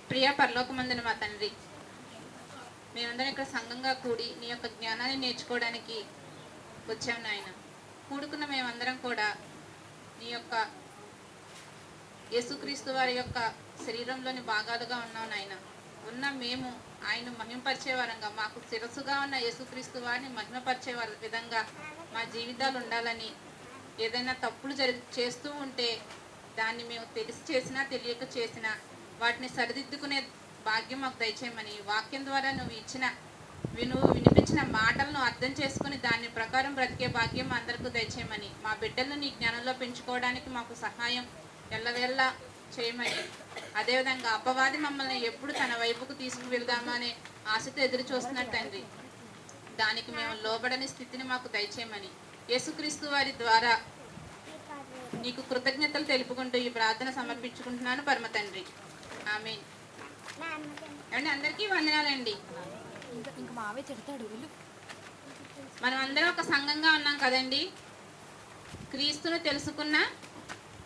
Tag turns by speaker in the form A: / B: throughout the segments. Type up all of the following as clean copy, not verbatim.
A: ప్రియ పరలోకమందున మా తండ్రి, మేమందరం ఇక్కడ సంఘంగా కూడి నీ యొక్క జ్ఞానాన్ని నేర్చుకోవడానికి వచ్చాం నాయన. కూడుకున్న మేమందరం కూడా నీ యొక్క యేసుక్రీస్తు వారి యొక్క శరీరంలోని భాగాలుగా ఉన్నాం నాయన. ఉన్న మేము ఆయన మహిమపరిచే వారంగా, మాకు శిరస్సుగా ఉన్న యేసుక్రీస్తు వారిని మహిమపరిచే విధంగా మా జీవితాలు ఉండాలని, ఏదైనా తప్పులు చేస్తూ ఉంటే దాన్ని మేము తెలిసి చేసినా తెలియక చేసినా వాటిని సరిదిద్దుకునే భాగ్యం మాకు దయచేయమని, వాక్యం ద్వారా నువ్వు వినిపించిన మాటలను అర్థం చేసుకుని దాని ప్రకారం బ్రతికే భాగ్యం అందరికీ దయచేయమని, మా బిడ్డలను నీ జ్ఞానంలో పెంచుకోవడానికి మాకు సహాయం ఎల్లవేళ్ళ చేయమని, అదేవిధంగా అపవాది మమ్మల్ని ఎప్పుడు తన వైపుకు తీసుకువెళ్దామా అనే ఆశతో ఎదురు చూస్తున్నారు తండ్రి. దానికి మేము లోబడని స్థితిని మాకు దయచేయమని, యేసుక్రీస్తు వారి ద్వారా నీకు కృతజ్ఞతలు తెలుపుకుంటూ ఈ ప్రార్థన సమర్పించుకుంటున్నాను పరమ తండ్రి. ఆమేన్. ఏమండి, అందరికీ వందనాలండి. మనం అందరం ఒక సంఘంగా ఉన్నాం కదండి. క్రీస్తును తెలుసుకున్న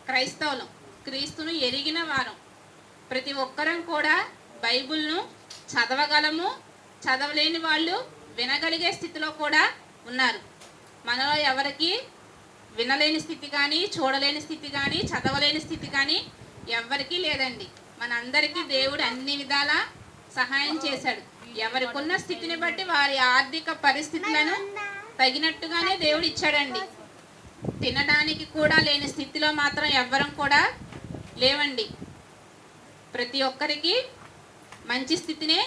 A: క్రైస్తవులం, క్రీస్తును ఎరిగిన వారం. ప్రతి ఒక్కరం కూడా బైబిల్ను చదవగలము, చదవలేని వాళ్ళు వినగలిగే స్థితిలో కూడా ఉన్నారు. మనలో ఎవరికి వినలేని స్థితి కానీ, చూడలేని స్థితి కానీ, చదవలేని స్థితి కానీ ఎవరికీ లేదండి. మనందరికీ దేవుడు అన్ని విధాలా సహాయం చేశాడు. ఎవరికున్న స్థితిని బట్టి వారి ఆర్థిక పరిస్థితులను తగినట్టుగానే దేవుడు ఇచ్చాడండి. తినడానికి కూడా లేని స్థితిలో మాత్రం ఎవ్వరం కూడా లేవండి. ప్రతి ఒక్కరికి మంచి స్థితినే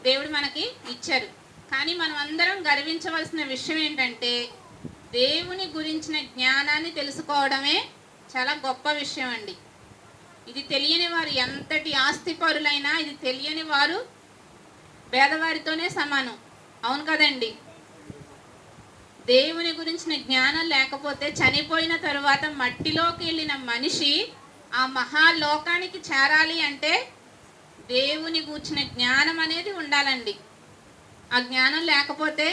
A: దేవుడు మనకి ఇచ్చారు. కానీ మనం అందరం గర్వించవలసిన విషయం ఏంటంటే, దేవుని గురించిన జ్ఞానాన్ని తెలుసుకోవడమే చాలా గొప్ప విషయం అండి. ఇది తెలియని వారు ఎంతటి ఆస్తిపరులైనా, ఇది తెలియని వారు పేదవారితోనే సమానం. అవును కదండి. దేవుని గురించిన జ్ఞానం లేకపోతే చనిపోయిన తరువాత మట్టిలోకి వెళ్ళిన మనిషి ఆ మహాలోకానికి చేరాలి అంటే దేవుని గురించిన జ్ఞానం అనేది ఉండాలండి. ఆ జ్ఞానం లేకపోతే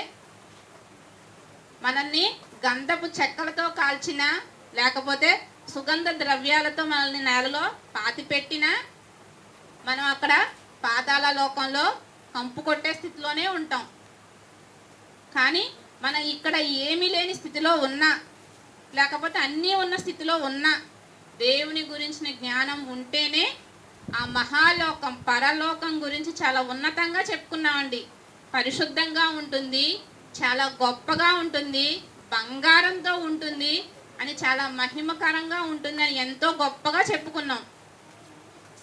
A: మనల్ని గంధపు చెక్కలతో కాల్చినా, లేకపోతే సుగంధ ద్రవ్యాలతో మనల్ని నేలలో పాతిపెట్టినా మనం అక్కడ పాతాళ లోకంలో కంపు కొట్టే స్థితిలోనే ఉంటాం. కానీ మనం ఇక్కడ ఏమీ లేని స్థితిలో ఉన్నా, లేకపోతే అన్నీ ఉన్న స్థితిలో ఉన్నా, దేవుని గురించిన జ్ఞానం ఉంటేనే ఆ మహాలోకం, పరలోకం గురించి చాలా ఉన్నతంగా చెప్పుకున్నామండి. పరిశుద్ధంగా ఉంటుంది, చాలా గొప్పగా ఉంటుంది, బంగారంతో ఉంటుంది అని, చాలా మహిమకరంగా ఉంటుందని ఎంతో గొప్పగా చెప్పుకున్నాం.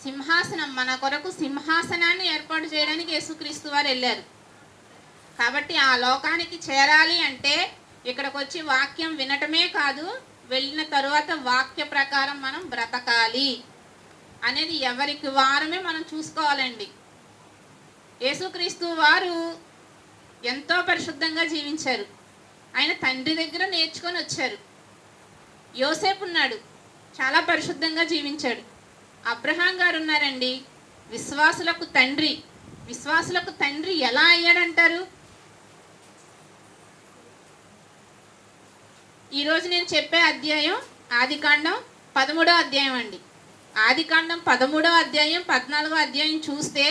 A: సింహాసనం, మన కొరకు సింహాసనాన్ని ఏర్పాటు చేయడానికి యేసుక్రీస్తు వారు వెళ్ళారు. కాబట్టి ఆ లోకానికి చేరాలి అంటే ఇక్కడికి వచ్చి వాక్యం వినటమే కాదు, వెళ్ళిన తరువాత వాక్య ప్రకారం మనం బ్రతకాలి అనేది ఎవరికి వారమే మనం చూసుకోవాలండి. యేసుక్రీస్తు వారు ఎంతో పరిశుద్ధంగా జీవించారు. ఆయన తండ్రి దగ్గర నేర్చుకొని వచ్చారు. యోసేపు ఉన్నాడు, చాలా పరిశుద్ధంగా జీవించాడు. అబ్రహాం గారు ఉన్నారండి, విశ్వాసులకు తండ్రి. విశ్వాసులకు తండ్రి ఎలా అయ్యాడంటారు? ఈరోజు నేను చెప్పే అధ్యాయం ఆదికాండం 13వ అధ్యాయం అండి. ఆదికాండం 13వ అధ్యాయం 14వ అధ్యాయం చూస్తే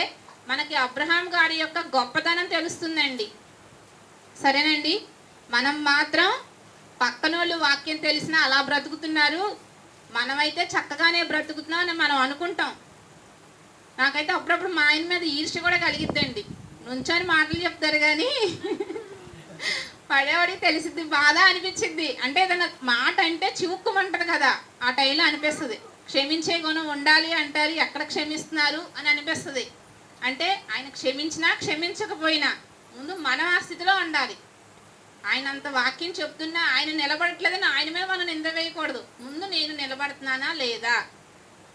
A: మనకి అబ్రహాం గారి యొక్క గొప్పతనం తెలుస్తుందండి. సరేనండి. మనం మాత్రం పక్కనోళ్ళు వాక్యం తెలిసినా అలా బ్రతుకుతున్నారు, మనమైతే చక్కగానే బ్రతుకుతున్నాం అని మనం అనుకుంటాం. నాకైతే అప్పుడప్పుడు మా ఆయన మీద ఈర్ష్య కూడా కలిగిద్దండి. నుంచొని మాటలు చెప్తారు కానీ పడేవాడికి తెలిసిద్ది, బాధ అనిపించింది. అంటే ఏదైనా మాట అంటే చివుక్కుమంటారు కదా, ఆ టైంలో అనిపిస్తుంది. క్షమించే గుణం ఉండాలి అంటారు, ఎక్కడ క్షమిస్తున్నారు అని అనిపిస్తుంది. అంటే ఆయన క్షమించినా క్షమించకపోయినా ముందు మనం ఆ స్థితిలో ఉండాలి. ఆయన అంత వాక్యం చెప్తున్నా ఆయన నిలబడట్లేదని ఆయన మీద మనం నింద వేయకూడదు. ముందు నేను నిలబడుతున్నానా లేదా,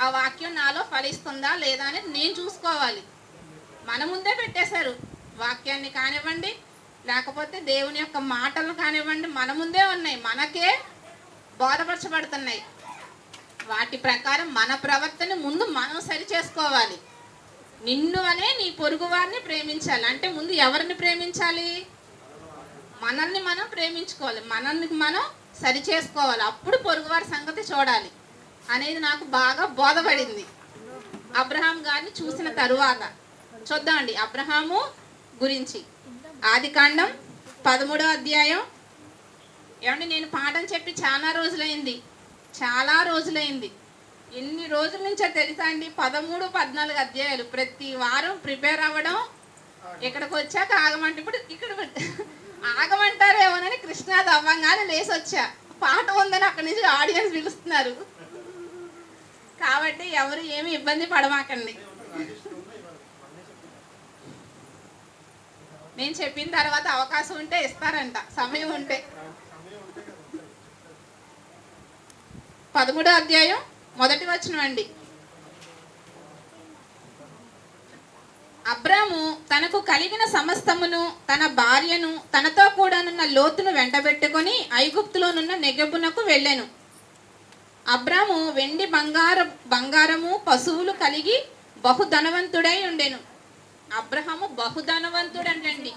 A: ఆ వాక్యం నాలో ఫలిస్తుందా లేదా అనేది నేను చూసుకోవాలి. మన ముందే పెట్టేశారు వాక్యాన్ని కానివ్వండి, లేకపోతే దేవుని యొక్క మాటలు కానివ్వండి, మన ముందే ఉన్నాయి, మనకే బోధపరచబడుతున్నాయి. వాటి ప్రకారం మన ప్రవర్తన ముందు మనం సరి చేసుకోవాలి. నిన్ను అనే నీ పొరుగు వారిని ప్రేమించాలి. అంటే ముందు ఎవరిని ప్రేమించాలి? మనల్ని మనం ప్రేమించుకోవాలి, మనల్ని మనం సరి చేసుకోవాలి. అప్పుడు పొరుగువారి సంగతి చూడాలి అనేది నాకు బాగా బోధపడింది. అబ్రహాం గారిని చూసిన తరువాత చూద్దామండి అబ్రహాము గురించి. ఆదికాండం 13వ అధ్యాయం. ఏమండి నేను పాఠం చెప్పి చాలా రోజులైంది. ఎన్ని రోజుల నుంచో తెలుసా అండి? 13, 14 అధ్యాయాలు ప్రతి వారం ప్రిపేర్ అవ్వడం. ఇక్కడికి వచ్చాక ఆగమంటే ఇప్పుడు ఇక్కడ ఆగమంటారేమోనని కృష్ణాది అవ్వంగానే లేసి వచ్చా. పాఠం ఉందని అక్కడి నుంచి ఆడియన్స్ పిలుస్తున్నారు కాబట్టి ఎవరు ఏమి ఇబ్బంది పడమాకండి. నేను చెప్పిన తర్వాత అవకాశం ఉంటే ఇస్తారంట, సమయం ఉంటే. 13వ అధ్యాయం 1వ వచనం అండి. అబ్రాము తనకు కలిగిన సమస్తమును, తన భార్యను, తనతో కూడానున్న లోతును వెంటబెట్టుకొని ఐగుప్తులోనున్న నెగెబునకు వెళ్ళెను. అబ్రాము వెండి బంగారము పశువులు కలిగి బహుధనవంతుడై ఉండెను. అబ్రహాము బహుధనవంతుడంటండి.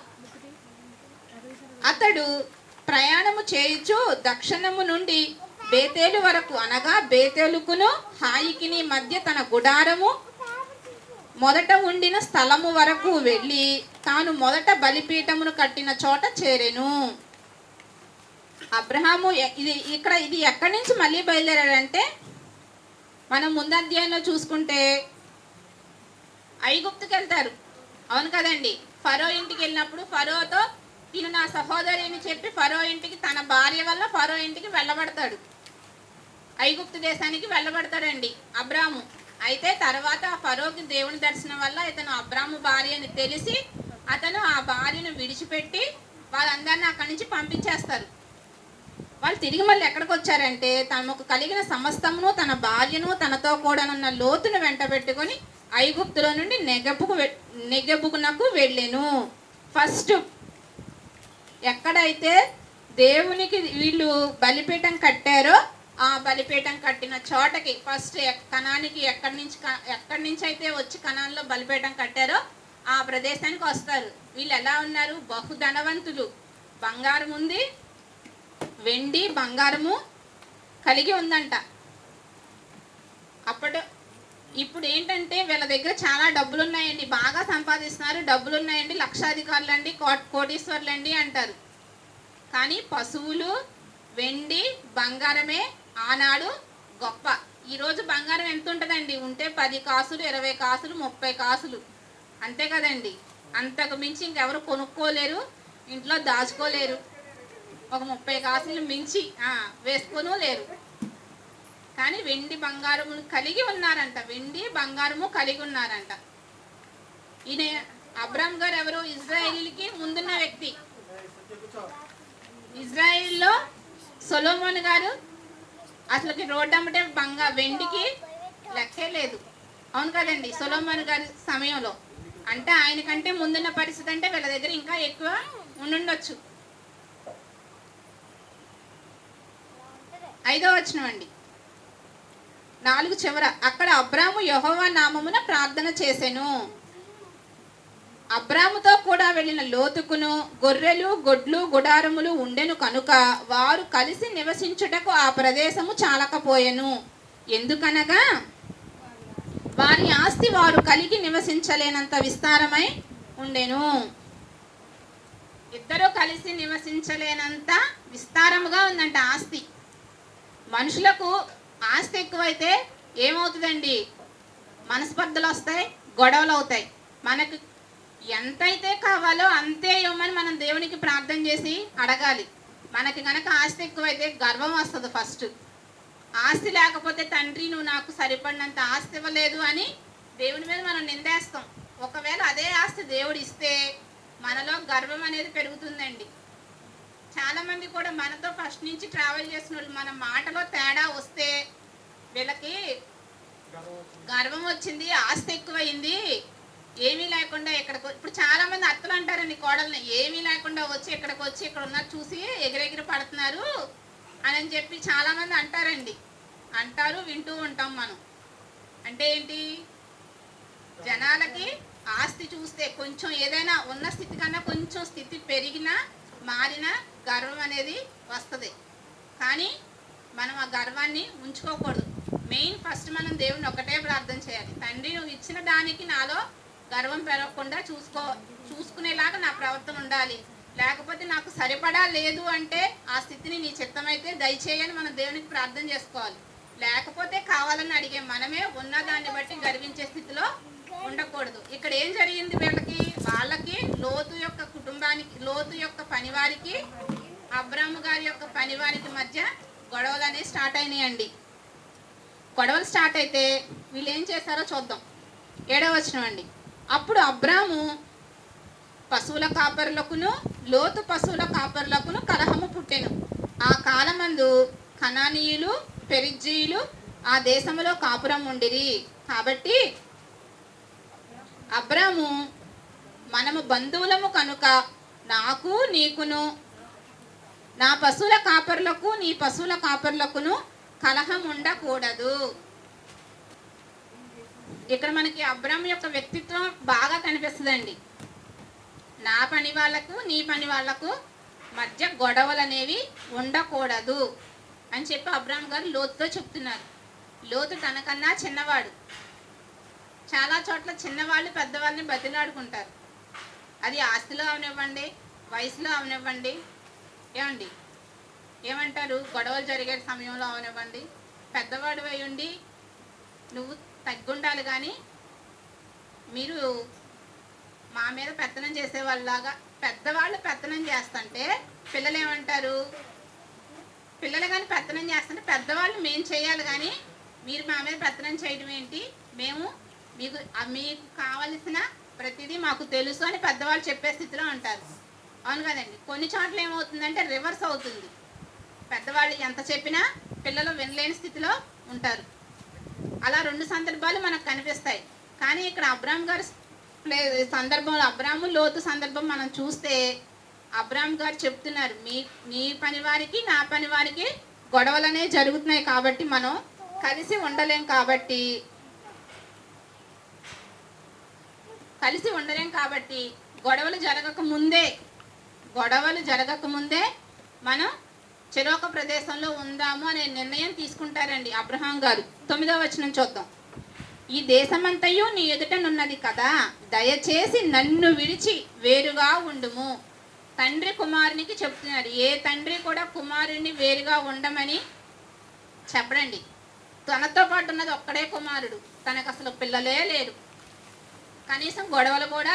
A: అతడు ప్రయాణము చేయుచు దక్షిణము నుండి బేతేలు వరకు, అనగా బేతేలుకును హాయికిని మధ్య తన గుడారము మొదట ఉండిన స్థలము వరకు వెళ్ళి తాను మొదట బలిపీఠమును కట్టిన చోట చేరెను. అబ్రహాము ఇది ఎక్కడి నుంచి మళ్ళీ బయలుదేరాడంటే, మనం ముందు అధ్యాయంలో చూసుకుంటే ఐగుప్తుకి వెళ్తారు, అవును కదండి. ఫరో ఇంటికి వెళ్ళినప్పుడు ఫరోతో ఈయన నా సహోదరి అని చెప్పి ఫరో ఇంటికి తన భార్య వల్ల ఫరో ఇంటికి వెళ్ళబడతాడు, ఐగుప్తు దేశానికి వెళ్ళబడతాడండి అబ్రాము. అయితే తర్వాత ఫరోకి దేవుని దర్శనం వల్ల ఇతను అబ్రాము భార్య అని తెలిసి అతను ఆ భార్యను విడిచిపెట్టి వాళ్ళందరినీ అక్కడి నుంచి పంపించేస్తారు. వాళ్ళు తిరిగి మళ్ళీ ఎక్కడికి వచ్చారంటే, తమకు కలిగిన సమస్తమును, తన భార్యను, తనతో కూడానున్న లోతును వెంటబెట్టుకొని ఐగుప్తులో నుండి నెగెబునకు వెళ్ళెను. ఫస్ట్ ఎక్కడైతే దేవునికి వీళ్ళు బలిపీఠం కట్టారో ఆ బలిపీఠం కట్టిన చోటకి ఫస్ట్ కనానికి ఎక్కడి నుంచి అయితే వచ్చి కనాన్లో బలిపీఠం కట్టారో ఆ ప్రదేశానికి వస్తారు. వీళ్ళు ఎలా ఉన్నారు? బహుధనవంతులు. బంగారం ఉంది, వెండి బంగారము కలిగి ఉందంట. ఇప్పుడు ఏంటంటే వీళ్ళ దగ్గర చాలా డబ్బులు ఉన్నాయండి, బాగా సంపాదిస్తున్నారు, డబ్బులు ఉన్నాయండి, లక్షాధికారులు అండి, కోటీశ్వర్లు అండి అంటారు. కానీ పశువులు, వెండి, బంగారమే ఆనాడు గొప్ప. ఈరోజు బంగారం ఎంత ఉంటుందండి? ఉంటే 10 కాసులు, 20 కాసులు, 30 కాసులు, అంతే కదండి. అంతకు మించి ఇంకెవరు కొనుక్కోలేరు, ఇంట్లో దాచుకోలేరు. ఒక 30 కాసులు మించి వేసుకోను లేరు. కానీ వెండి బంగారము కలిగి ఉన్నారంట, వెండి బంగారము కలిగి ఉన్నారంట. ఈయన అబ్రామ్ గారు ఎవరు? ఇజ్రాయేలీకి ముందున్న వ్యక్తి. ఇజ్రాయిల్లో సొలొమోన్ గారు అసలుకి రోడ్డు అమ్మటే వెండికి లెక్కే లేదు, అవును కదండి. సొలొమోన్ గారి సమయంలో అంటే ఆయన కంటే ముందున్న పరిస్థితి అంటే వీళ్ళ దగ్గర ఇంకా ఎక్కువ ఉండుండొచ్చు. 5వ వచనం అండి, 4 చివర. అక్కడ అబ్రాము యెహోవా నామమున ప్రార్థన చేసెను. అబ్రాముతో కూడా వెళ్ళిన లోతుకును గొర్రెలు, గొడ్లు, గుడారములు ఉండెను కనుక వారు కలిసి నివసించుటకు ఆ ప్రదేశము చాలకపోయెను. ఎందుకనగా వారి ఆస్తి వారు కలిగి నివసించలేనంత విస్తారమై ఉండెను. ఇద్దరు కలిసి నివసించలేనంత విస్తారముగా ఉందంట ఆస్తి. మనుషులకు ఆస్తి ఎక్కువైతే ఏమవుతుందండి? మనస్పర్ధలు వస్తాయి, గొడవలు అవుతాయి. మనకు ఎంతైతే కావాలో అంతే ఇవ్వమని మనం దేవునికి ప్రార్థన చేసి అడగాలి. మనకి కనుక ఆస్తి ఎక్కువైతే గర్వం వస్తుంది. ఫస్ట్ ఆస్తి లేకపోతే తండ్రి నువ్వు నాకు సరిపడినంత ఆస్తి ఇవ్వలేదు అని దేవుని మీద మనం నిందేస్తాం. ఒకవేళ అదే ఆస్తి దేవుడు ఇస్తే మనలో గర్వం అనేది పెరుగుతుందండి. చాలామంది కూడా మనతో ఫస్ట్ నుంచి ట్రావెల్ చేసిన వాళ్ళు మన మాటలో తేడా వస్తే వీళ్ళకి గర్వం వచ్చింది, ఆస్తి ఎక్కువైంది, ఏమీ లేకుండా ఇప్పుడు చాలా మంది అత్తలు అంటారండి కోడల్ని, ఏమీ లేకుండా వచ్చి ఇక్కడికి వచ్చి ఇక్కడ ఉన్నారు చూసి ఎగిరెగిరి పడుతున్నారు అని చెప్పి చాలా మంది అంటారు, వింటూ ఉంటాం మనం. అంటే ఏంటి? జనాలకి ఆస్తి చూస్తే కొంచెం ఏదైనా ఉన్న స్థితి కన్నా కొంచెం స్థితి పెరిగినా మారినా గర్వం అనేది వస్తుంది. కానీ మనం ఆ గర్వాన్ని ఉంచుకోకూడదు. మెయిన్ ఫస్ట్ మనం దేవుని ఒకటే ప్రార్థన చేయాలి. తండ్రి, నువ్వు ఇచ్చిన దానికి నాలో గర్వం పెరగకుండా చూసుకునేలాగా నా ప్రవర్తన ఉండాలి. లేకపోతే నాకు సరిపడా లేదు అంటే ఆ స్థితిని నీ చిత్తమైతే దయచేయని మనం దేవునికి ప్రార్థన చేసుకోవాలి. లేకపోతే కావాలని అడిగే మనమే ఉన్న దాన్ని బట్టి గర్వించే స్థితిలో ఉండకూడదు. ఇక్కడ ఏం జరిగింది? వాళ్ళకి లోతు యొక్క కుటుంబానికి, లోతు యొక్క పనివారికి, అబ్రాము గారి యొక్క పనివారికి మధ్య గొడవలు అనేవి స్టార్ట్ అయినాయండి. గొడవలు స్టార్ట్ అయితే వీళ్ళు ఏం చేశారో చూద్దాం. 7వ వచనం అండి. అప్పుడు అబ్రాము పశువుల కాపరులకును లోతు పశువుల కాపరులకును కలహము పుట్టెను. ఆ కాలమందు కనానీయులు, పెరిజ్జీయులు ఆ దేశములో కాపురం ఉండిరి. కాబట్టి అబ్రాము, మనము బంధువులము కనుక నాకు నీకును నా పశువుల కాపరులకు నీ పశువుల కాపరులకును కలహం ఉండకూడదు. ఇక్కడ మనకి అబ్రాము యొక్క వ్యక్తిత్వం బాగా కనిపిస్తుందండి. నా పని వాళ్ళకు నీ పని వాళ్ళకు మధ్య గొడవలు అనేవి ఉండకూడదు అని చెప్పి అబ్రాము గారు లోతుతో చెప్తున్నారు. లోతు తనకన్నా చిన్నవాడు. చాలా చోట్ల చిన్నవాళ్ళు పెద్దవాళ్ళని బతిలాడుకుంటారు. అది ఆస్తిలో అవనివ్వండి, వయసులో అవనివ్వండి, ఏమంటారు, గొడవలు జరిగే సమయంలో అవనివ్వండి. పెద్దవాడు అయి ఉండి నువ్వు తగ్గుండాలి, కానీ మీరు మా మీద పెత్తనం చేసేవాళ్ళలాగా పెద్దవాళ్ళు పెత్తనం చేస్తుంటే పిల్లలు ఏమంటారు? పిల్లలు కానీ పెత్తనం చేస్తుంటే పెద్దవాళ్ళు మేము చేయాలి, కానీ మీరు మా మీద పెత్తనం చేయడం ఏంటి? మీకు కావలసిన ప్రతిదీ మాకు తెలుసు అని పెద్దవాళ్ళు చెప్పే స్థితిలో ఉంటారు. అవును కదండి. కొన్ని చోట్ల ఏమవుతుందంటే రివర్స్ అవుతుంది. పెద్దవాళ్ళు ఎంత చెప్పినా పిల్లలు వినలేని స్థితిలో ఉంటారు. అలా 2 సందర్భాలు మనకు కనిపిస్తాయి. కానీ ఇక్కడ అబ్రాము గారి సందర్భంలో, అబ్రాము లోతు సందర్భం మనం చూస్తే అబ్రాము గారు చెప్తున్నారు, నీ పని వారికి నా పని వారికి గొడవలనే జరుగుతున్నాయి, కాబట్టి మనం కలిసి ఉండలేం, కాబట్టి గొడవలు జరగక ముందే మనం చెరొక ప్రదేశంలో ఉందాము అనే నిర్ణయం తీసుకుంటారండి అబ్రహాం గారు. 9వ వచనం చూద్దాం. ఈ దేశమంతయు నీ ఎదుటనున్నది కదా, దయచేసి నన్ను విడిచి వేరుగా ఉండుము. తండ్రి కుమారునికి చెప్తున్నారు. ఏ తండ్రి కూడా కుమారుడిని వేరుగా ఉండమని చెప్పడండి. తనతో పాటు ఉన్నది ఒక్కడే కుమారుడు. తనకు అసలు పిల్లలే లేరు. కనీసం గొడవలు కూడా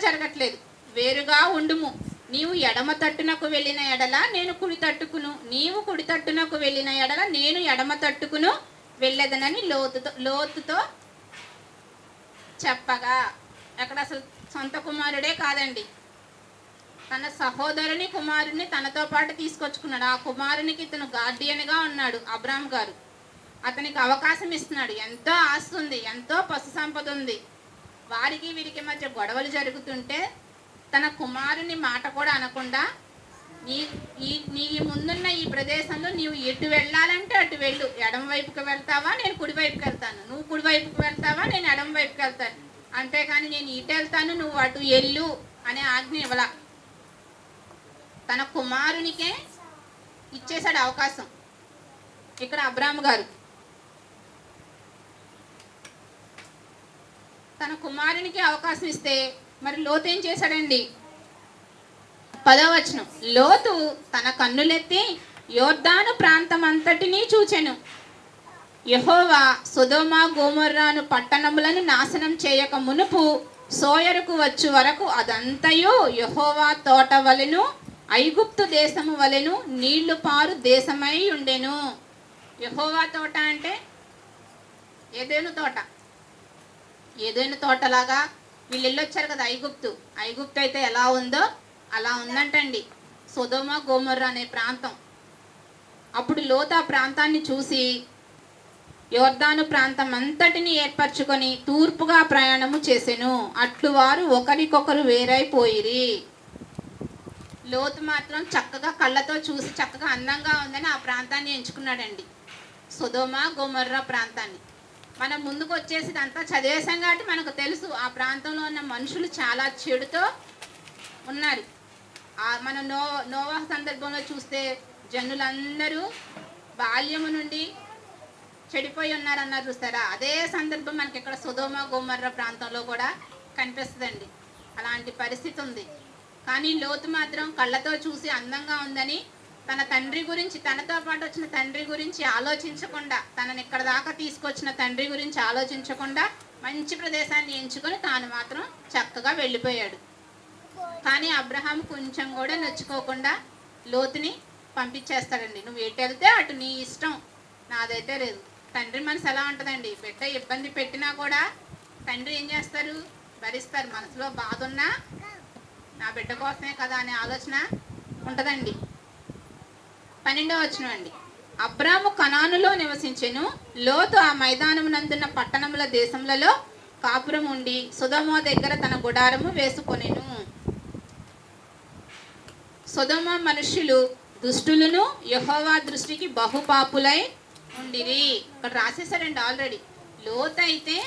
A: జరగట్లేదు. వేరుగా ఉండుము. నీవు ఎడమ తట్టునకు వెళ్ళిన ఎడల నేను కుడి తట్టుకును, నీవు కుడి తట్టునకు వెళ్ళిన ఎడల నేను ఎడమ తట్టుకును వెళ్ళేదనని లోతుతో చెప్పగా, అక్కడ అసలు సొంత కుమారుడే కాదండి, తన సహోదరుని కుమారుని తనతో పాటు తీసుకొచ్చుకున్నాడు. ఆ కుమారునికి ఇతను గార్డియన్గా ఉన్నాడు అబ్రాము గారు. అతనికి అవకాశం ఇస్తున్నాడు. ఎంతో ఆస్తి ఉంది, ఎంతో పశు సంపద ఉంది. వారికి వీరికి మధ్య గొడవలు జరుగుతుంటే తన కుమారుని మాట కూడా అనకుండా, నీ ముందున్న ఈ ప్రదేశంలో నీవు ఎటు వెళ్ళాలంటే అటు వెళ్ళు. ఎడమ వైపుకి వెళ్తావా, నేను కుడి వైపుకి వెళ్తాను. నువ్వు కుడి వైపుకి వెళ్తావా, నేను ఎడమ వైపుకి వెళ్తాను. అంతేకాని నేను ఇటు వెళ్తాను నువ్వు అటు వెళ్ళు అనే ఆజ్ఞ ఇవ్వలా. తన కుమారునికే ఇచ్చేశాడు అవకాశం ఇక్కడ అబ్రాము గారు. తన కుమారునికి అవకాశం ఇస్తే మరి లోతు ఏం చేశాడండి? 10వ వచనం. లోతు తన కన్నులెత్తి యోర్దాను ప్రాంతం అంతటినీ చూచెను. యెహోవా సొదొమ గొమొర్రాను పట్టణములను నాశనం చేయక మునుపు సోయరుకు వచ్చు వరకు అదంతయు యెహోవా తోట వలెను ఐగుప్తు దేశము వలెను నీళ్లు పారు దేశమై ఉండెను. యెహోవా తోట అంటే ఏదెను తోట. ఏదైనా తోటలాగా వీళ్ళు వెళ్ళొచ్చారు కదా ఐగుప్తు అయితే ఎలా ఉందో అలా ఉందంటండి సొదొమ గొమొర్రా అనే ప్రాంతం. అప్పుడు లోతు ఆ ప్రాంతాన్ని చూసి యోర్దాను ప్రాంతం అంతటిని ఏర్పరచుకొని తూర్పుగా ప్రయాణము చేసెను. అట్లు వారు ఒకరికొకరు వేరైపోయిరి. లోతు మాత్రం చక్కగా కళ్ళతో చూసి చక్కగా అందంగా ఉందని ఆ ప్రాంతాన్ని ఎంచుకున్నాడండి, సొదొమ గొమొర్రా ప్రాంతాన్ని. మనం ముందుకు వచ్చేసి అంతా చదివేశాం కాబట్టి మనకు తెలుసు ఆ ప్రాంతంలో ఉన్న మనుషులు చాలా చెడుతో ఉన్నారు. మన నోవాహు సందర్భంలో చూస్తే జనులందరూ బాల్యము నుండి చెడిపోయి ఉన్నారన్నారు చూస్తారా, అదే సందర్భం మనకి ఇక్కడ సొదొమ గొమొర్రా ప్రాంతంలో కూడా కనిపిస్తుందండి. అలాంటి పరిస్థితి ఉంది. కానీ లోతు మాత్రం కళ్ళతో చూసి అందంగా ఉందని తన తండ్రి గురించి, తనతో పాటు వచ్చిన తండ్రి గురించి ఆలోచించకుండా, తనని ఇక్కడ దాకా తీసుకొచ్చిన తండ్రి గురించి ఆలోచించకుండా మంచి ప్రదేశాన్ని ఎంచుకొని తాను మాత్రం చక్కగా వెళ్ళిపోయాడు. కానీ అబ్రహాం కొంచెం కూడా నొచ్చుకోకుండా లోతుని పంపించేస్తాడండి. నువ్వు ఎటు వెళ్తే అటు నీ ఇష్టం, నాదైతే లేదు. తండ్రి మనసు ఎలా ఉంటుందండి? బిడ్డ ఇబ్బంది పెట్టినా కూడా తండ్రి ఏం చేస్తారు? భరిస్తారు. మనసులో బాధ ఉన్నా నా బిడ్డ కోసమే కదా అనే ఆలోచన ఉంటుందండి. 12వ వచనం అండి. అబ్రాము కనానులో నివసించెను. లోతు ఆ మైదానమునందున్న పట్టణముల దేశములలో కాపురం ఉండి సొదొమ దగ్గర తన గుడారము వేసుకొనెను. సొదొమ మనుష్యులు దుష్టులను యెహోవా దృష్టికి బహుపాపులై ఉండిరి. ఇక్కడ రాసేసారండి ఆల్రెడీ. లోతు అయితే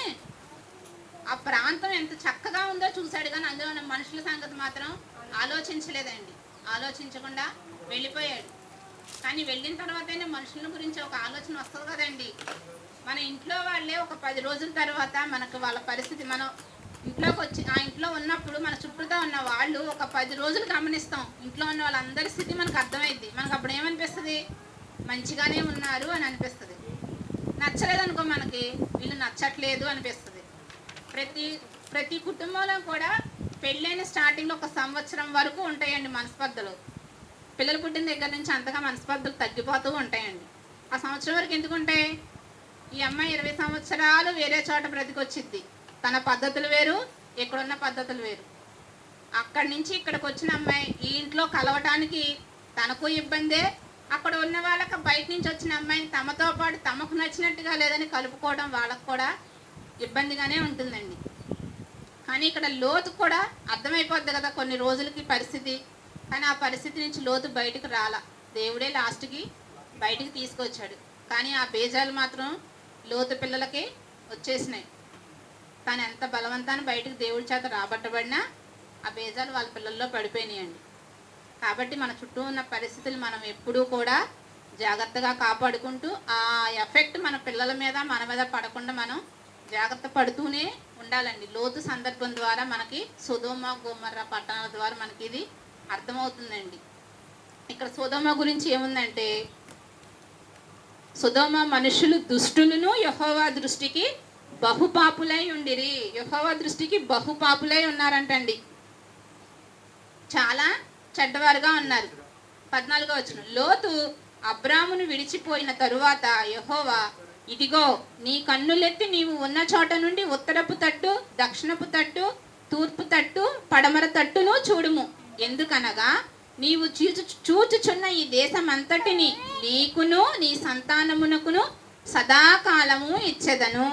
A: ఆ ప్రాంతం ఎంత చక్కగా ఉందో చూశాడు, కానీ అందులో ఉన్న మనుషుల సంగతి మాత్రం ఆలోచించలేదండి. ఆలోచించకుండా వెళ్ళిపోయాడు. కానీ వెళ్ళిన తర్వాతనే మనుషుల గురించి ఒక ఆలోచన వస్తుంది కదండి. మన ఇంట్లో వాళ్ళే ఒక 10 రోజుల తర్వాత మనకు వాళ్ళ పరిస్థితి, మనం ఇంట్లోకి వచ్చి ఆ ఇంట్లో ఉన్నప్పుడు మన చుట్టూతో ఉన్న వాళ్ళు ఒక 10 రోజులు గమనిస్తాం. ఇంట్లో ఉన్న వాళ్ళందరి స్థితి మనకు అర్థమైద్ది. మనకు అప్పుడు ఏమనిపిస్తుంది? మంచిగానే ఉన్నారు అని అనిపిస్తుంది. నచ్చలేదనుకో, మనకి వీళ్ళు నచ్చట్లేదు అనిపిస్తుంది. ప్రతి కుటుంబంలో కూడా పెళ్ళైన స్టార్టింగ్లో 1 సంవత్సరం వరకు ఉంటాయండి మనస్పర్ధలు. పిల్లలు పుట్టిన దగ్గర నుంచి అంతగా మనస్పర్ధలు తగ్గిపోతూ ఉంటాయండి. ఆ సంవత్సరం వరకు ఎందుకు ఉంటాయి? ఈ అమ్మాయి 20 సంవత్సరాలు వేరే చోట బ్రతికొచ్చిద్ది. తన పద్ధతులు వేరు, ఇక్కడున్న పద్ధతులు వేరు. అక్కడి నుంచి ఇక్కడికి వచ్చిన అమ్మాయి ఈ ఇంట్లో కలవటానికి తనకు ఇబ్బందే, అక్కడ ఉన్న వాళ్ళకి బయట నుంచి వచ్చిన అమ్మాయిని తమతో పాటు తమకు నచ్చినట్టుగా లేదని కలుపుకోవడం వాళ్ళకు కూడా ఇబ్బందిగానే ఉంటుందండి. కానీ ఇక్కడ లోతు కూడా అర్థమైపోద్ది కదా కొన్ని రోజులకి పరిస్థితి. కానీ ఆ పరిస్థితి నుంచి లోతు బయటకు రాలా. దేవుడే లాస్ట్కి బయటికి తీసుకొచ్చాడు. కానీ ఆ బేజాలు మాత్రం లోతు పిల్లలకి వచ్చేసినాయి. తను ఎంత బలవంతాన్ని బయటకు దేవుడి చేత రాబట్టబడినా ఆ బేజాలు వాళ్ళ పిల్లల్లో పడిపోయినాయండి. కాబట్టి మన చుట్టూ ఉన్న పరిస్థితులు మనం ఎప్పుడూ కూడా జాగ్రత్తగా కాపాడుకుంటూ ఆ ఎఫెక్ట్ మన పిల్లల మీద మన మీద పడకుండా మనం జాగ్రత్త పడుతూనే ఉండాలండి. లోతు సందర్భం ద్వారా మనకి సొదొమ గొమొర్రా పట్టణాల ద్వారా మనకి ఇది అర్థమవుతుందండి. ఇక్కడ సొదొమ గురించి ఏముందంటే, సొదొమ మనుషులు దుష్టులను యెహోవా దృష్టికి బహుపాపులై ఉండిరి. యెహోవా దృష్టికి బహుపాపులై ఉన్నారంటండి. చాలా చెడ్డవారుగా ఉన్నారు. 14వ వచనం. లోతు అబ్రామును విడిచిపోయిన తరువాత యెహోవా, ఇదిగో నీ కన్నులెత్తి నీవు ఉన్న చోట నుండి ఉత్తరపు తట్టు, దక్షిణపు తట్టు, తూర్పు తట్టు, పడమర తట్టును చూడుము. ఎందుకనగా నీవు చూచుచున్న ఈ దేశం అంతటిని నీకును నీ సంతానమునకును సదాకాలము ఇచ్చెదను.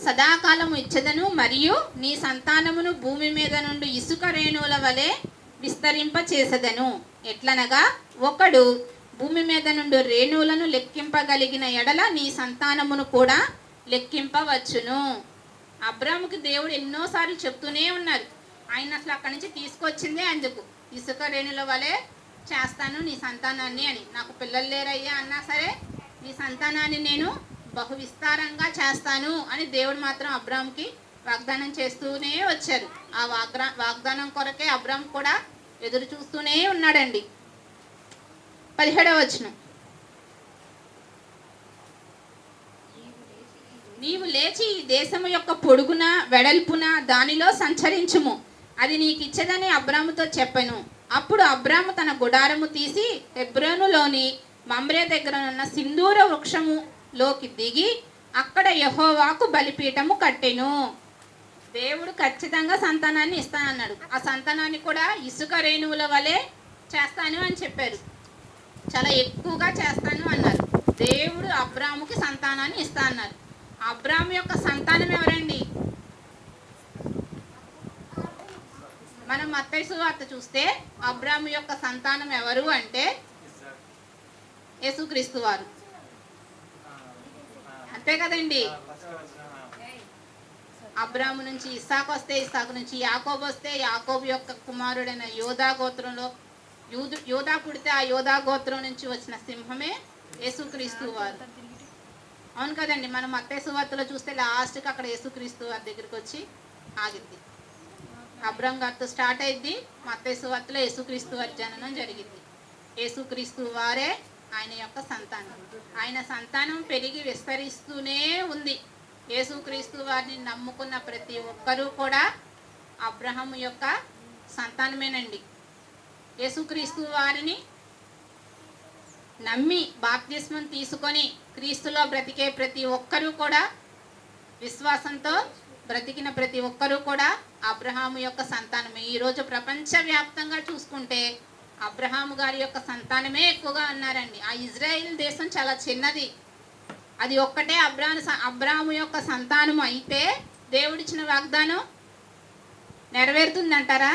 A: సదాకాలము ఇచ్చెదను, మరియు నీ సంతానమును భూమి మీద నుండి ఇసుక రేణువుల వలె విస్తరింప చేసెదను. ఎట్లనగా ఒకడు భూమి మీద నుండి రేణువులను లెక్కింపగలిగిన ఎడల నీ సంతానమును కూడా లెక్కింపవచ్చును. అబ్రాముకి దేవుడు ఎన్నోసార్లు చెప్తూనే ఉన్నారు. ఆయన అసలు అక్కడి నుంచి తీసుకొచ్చిందే అందుకు, ఇసుక రేణుల వలె చేస్తాను నీ సంతానాన్ని అని. నాకు పిల్లలు లేరయ్యా అన్నా సరే నీ సంతానాన్ని నేను బహు విస్తారంగా చేస్తాను అని దేవుడు మాత్రం అబ్రాముకి వాగ్దానం చేస్తూనే వచ్చారు. ఆ వాగ్దానం కొరకే అబ్రాము కూడా ఎదురు చూస్తూనే ఉన్నాడండి. 17వ వచనం. నీవు లేచి ఈ దేశము యొక్క పొడుగున వెడల్పున దానిలో సంచరించుము, అది నీకు ఇచ్చదని అబ్రాముతో చెప్పెను. అప్పుడు అబ్రాము తన గుడారము తీసి హెబ్రోనులోని మమ్రే దగ్గర ఉన్న సింధూర వృక్షములోకి దిగి అక్కడ యెహోవాకు బలిపీఠము కట్టెను. దేవుడు ఖచ్చితంగా సంతానాన్ని ఇస్తానన్నాడు. ఆ సంతానాన్ని కూడా ఇసుక రేణువుల వలె చేస్తాను అని చెప్పారు. చాలా ఎక్కువగా చేస్తాను అన్నారు. దేవుడు అబ్రాముకి సంతానాన్ని ఇస్తా అన్నారు. అబ్రాము యొక్క సంతానం ఎవరండి? మనం మత్తయి సువార్త చూస్తే అబ్రాము యొక్క సంతానం ఎవరు అంటే యేసుక్రీస్తు వారు. అంతే కదండి. అబ్రాము నుంచి ఇస్సాకు వస్తే, ఇస్సాకు నుంచి యాకోబు వస్తే, యాకోబు యొక్క కుమారుడైన యోధా గోత్రంలో యోధా పుడితే ఆ యోధా గోత్రం నుంచి వచ్చిన సింహమే యేసుక్రీస్తు వారు. అవును కదండి, మనం మత్తయి సువార్తలో చూస్తే లాస్ట్కి అక్కడ యేసుక్రీస్తు వారి దగ్గరికి వచ్చి ఆగిద్ది. అబ్రహం గారితో స్టార్ట్ అయింది, మత్తయి సువార్తలో యేసుక్రీస్తు వారి జననం జరిగింది. యేసుక్రీస్తు వారే ఆయన యొక్క సంతానం. ఆయన సంతానం పెరిగి విస్తరిస్తూనే ఉంది. యేసుక్రీస్తు వారిని నమ్ముకున్న ప్రతి ఒక్కరూ కూడా అబ్రహాము యొక్క సంతానమేనండి. యేసుక్రీస్తు వారిని నమ్మి బాప్తిస్మం తీసుకొని క్రీస్తులో బ్రతికే ప్రతి ఒక్కరూ కూడా, విశ్వాసంతో బ్రతికిన ప్రతి ఒక్కరూ కూడా అబ్రహాము యొక్క సంతానమే. ఈరోజు ప్రపంచవ్యాప్తంగా చూసుకుంటే అబ్రహాము గారి యొక్క సంతానమే ఎక్కువగా ఉన్నారండి. ఆ ఇజ్రాయిల్ దేశం చాలా చిన్నది, అది ఒక్కటే అబ్రహాము యొక్క సంతానము అయితే దేవుడిచ్చిన వాగ్దానం నెరవేరుతుందంటారా?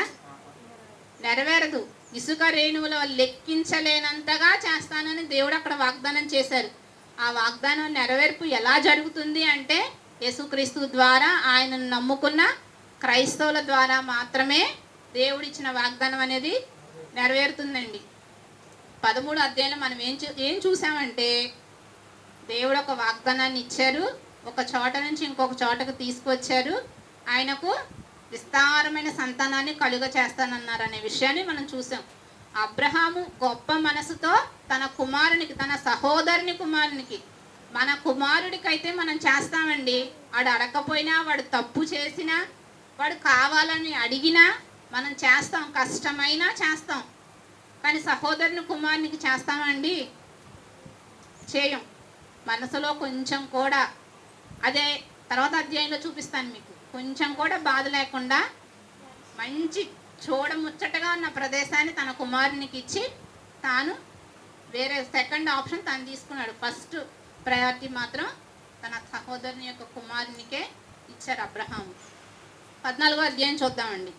A: నెరవేరదు. ఇసుక రేణువుల లెక్కించలేనంతగా చేస్తానని దేవుడు అక్కడ వాగ్దానం చేశారు. ఆ వాగ్దానం నెరవేర్పు ఎలా జరుగుతుంది అంటే యేసుక్రీస్తు ద్వారా, ఆయనను నమ్ముకున్న క్రైస్తవుల ద్వారా మాత్రమే దేవుడిచ్చిన వాగ్దానం అనేది నెరవేరుతుందండి. 13 అధ్యాయంలో మనం ఏం చూసామంటే, దేవుడు ఒక వాగ్దానాన్ని ఇచ్చారు, ఒక చోట నుంచి ఇంకొక చోటకు తీసుకొచ్చారు, ఆయనకు విస్తారమైన సంతానాన్ని కలుగ చేస్తానన్నారనే విషయాన్ని మనం చూసాం. అబ్రహాము గొప్ప మనసుతో తన కుమారునికి, తన సహోదరుని కుమారునికి, మన కుమారుడికైతే మనం చేస్తామండి. వాడు అడగకపోయినా, వాడు తప్పు చేసినా, వాడు కావాలని అడిగినా మనం చేస్తాం, కష్టమైనా చేస్తాం. కానీ సహోదరుని కుమారునికి చేస్తామండి? చేయం. మనసులో కొంచెం కూడా, అదే తర్వాత అధ్యాయంలో చూపిస్తాను మీకు, కొంచెం కూడా బాధ లేకుండా మంచి చూడముచ్చటగా ఉన్న ప్రదేశాన్ని తన కుమారునికి ఇచ్చి తాను వేరే సెకండ్ ఆప్షన్ తను తీసుకున్నాడు. ఫస్ట్ ప్రయారిటీ మాత్రం తన సహోదరుని యొక్క కుమారునికే ఇచ్చారు అబ్రహాము. 14వ అధ్యాయం చూద్దామండి.